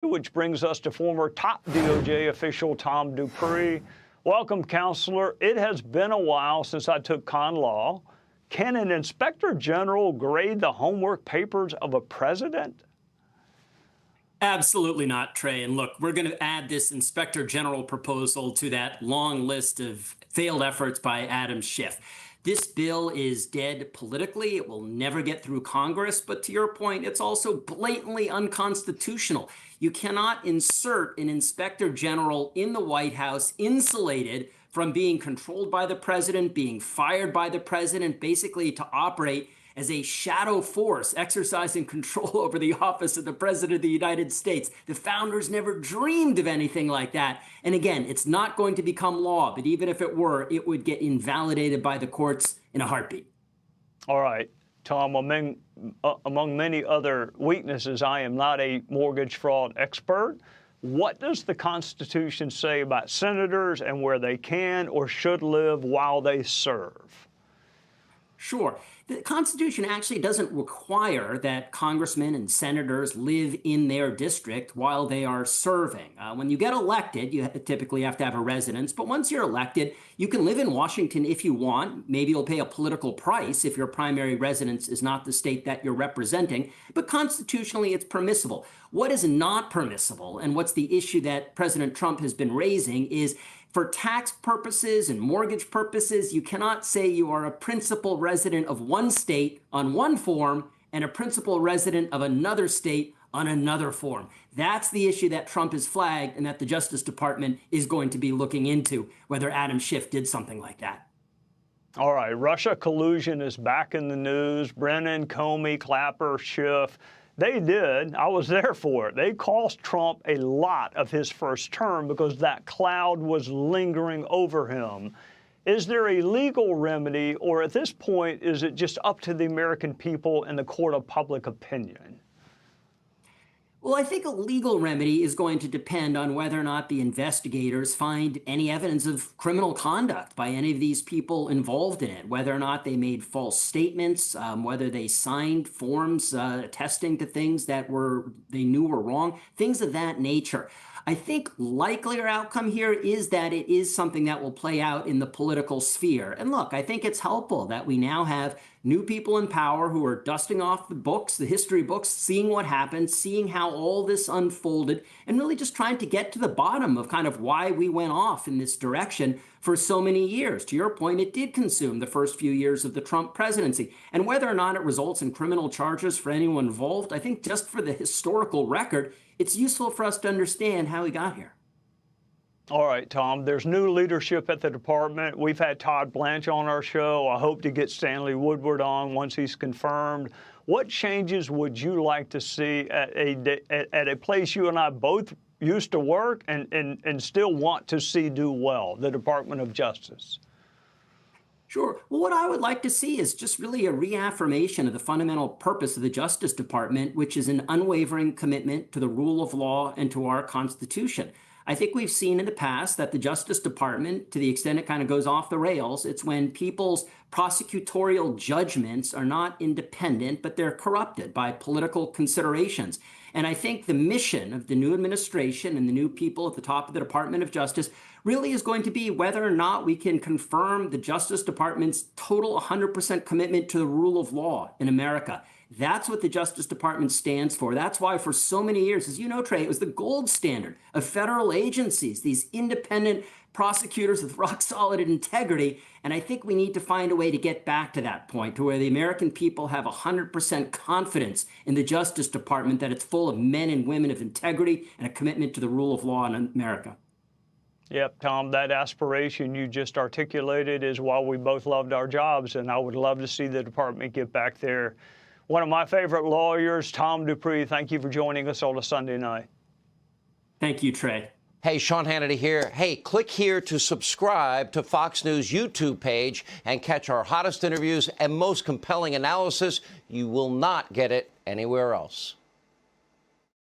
which brings us to former top DOJ official Tom Dupree. Welcome, Counselor. It has been a while since I took con law. Can an inspector general grade the homework papers of a president? Absolutely not, Trey. And look, we're going to add this inspector general proposal to that long list of failed efforts by Adam Schiff. This bill is dead politically. It will never get through Congress. But to your point, it's also blatantly unconstitutional. You cannot insert an inspector general in the White House insulated from being controlled by the president, being fired by the president, basically to operate as a shadow force exercising control over the office of the President of the United States. The founders never dreamed of anything like that. And again, it's not going to become law, but even if it were, it would get invalidated by the courts in a heartbeat. All right, Tom, among many other weaknesses, I am not a mortgage fraud expert. What does the Constitution say about senators and where they can or should live while they serve? Sure. The Constitution actually doesn't require that congressmen and senators live in their district while they are serving. When you get elected, you typically have to have a residence. But once you're elected, you can live in Washington if you want. Maybe you'll pay a political price if your primary residence is not the state that you're representing. But constitutionally, it's permissible. What is not permissible, and what's the issue that President Trump has been raising, is for tax purposes and mortgage purposes, you cannot say you are a principal resident of one state on one form and a principal resident of another state on another form. That's the issue that Trump has flagged and that the Justice Department is going to be looking into, whether Adam Schiff did something like that. All right, Russia collusion is back in the news. Brennan, Comey, Clapper, Schiff. They did. I was there for it. They cost Trump a lot of his first term because that cloud was lingering over him. Is there a legal remedy, or at this point, is it just up to the American people and the court of public opinion? Well, I think a legal remedy is going to depend on whether or not the investigators find any evidence of criminal conduct by any of these people involved in it, whether or not they made false statements, whether they signed forms attesting to things that they knew were wrong, things of that nature. I think likelier outcome here is that it is something that will play out in the political sphere. And look, I think it's helpful that we now have new people in power who are dusting off the books, the history books, seeing what happened, seeing how all this unfolded, and really just trying to get to the bottom of kind of why we went off in this direction for so many years. To your point, it did consume the first few years of the Trump presidency. And whether or not it results in criminal charges for anyone involved, I think just for the historical record, it's useful for us to understand how we got here. All right, Tom, there's new leadership at the department. We've had Todd Blanche on our show. I hope to get Stanley Woodward on once he's confirmed. What changes would you like to see at a place you and I both used to work and still want to see do well, the Department of Justice? Sure. Well, what I would like to see is just really a reaffirmation of the fundamental purpose of the Justice Department, which is an unwavering commitment to the rule of law and to our Constitution. I think we've seen in the past that the Justice Department, to the extent it kind of goes off the rails, it's when people's prosecutorial judgments are not independent, but they're corrupted by political considerations. And I think the mission of the new administration and the new people at the top of the Department of Justice really is going to be whether or not we can confirm the Justice Department's total 100% commitment to the rule of law in America. That's what the Justice Department stands for. That's why for so many years, as you know, Trey, it was the gold standard of federal agencies, these independent prosecutors with rock-solid integrity. And I think we need to find a way to get back to that point, to where the American people have 100% confidence in the Justice Department, that it's full of men and women of integrity and a commitment to the rule of law in America. Yep, Tom, that aspiration you just articulated is why we both loved our jobs, and I would love to see the department get back there. One of my favorite lawyers, Tom Dupree, thank you for joining us on a Sunday night. Thank you, Trey. Hey, Sean Hannity here. Hey, click here to subscribe to Fox News YouTube page and catch our hottest interviews and most compelling analysis. You will not get it anywhere else.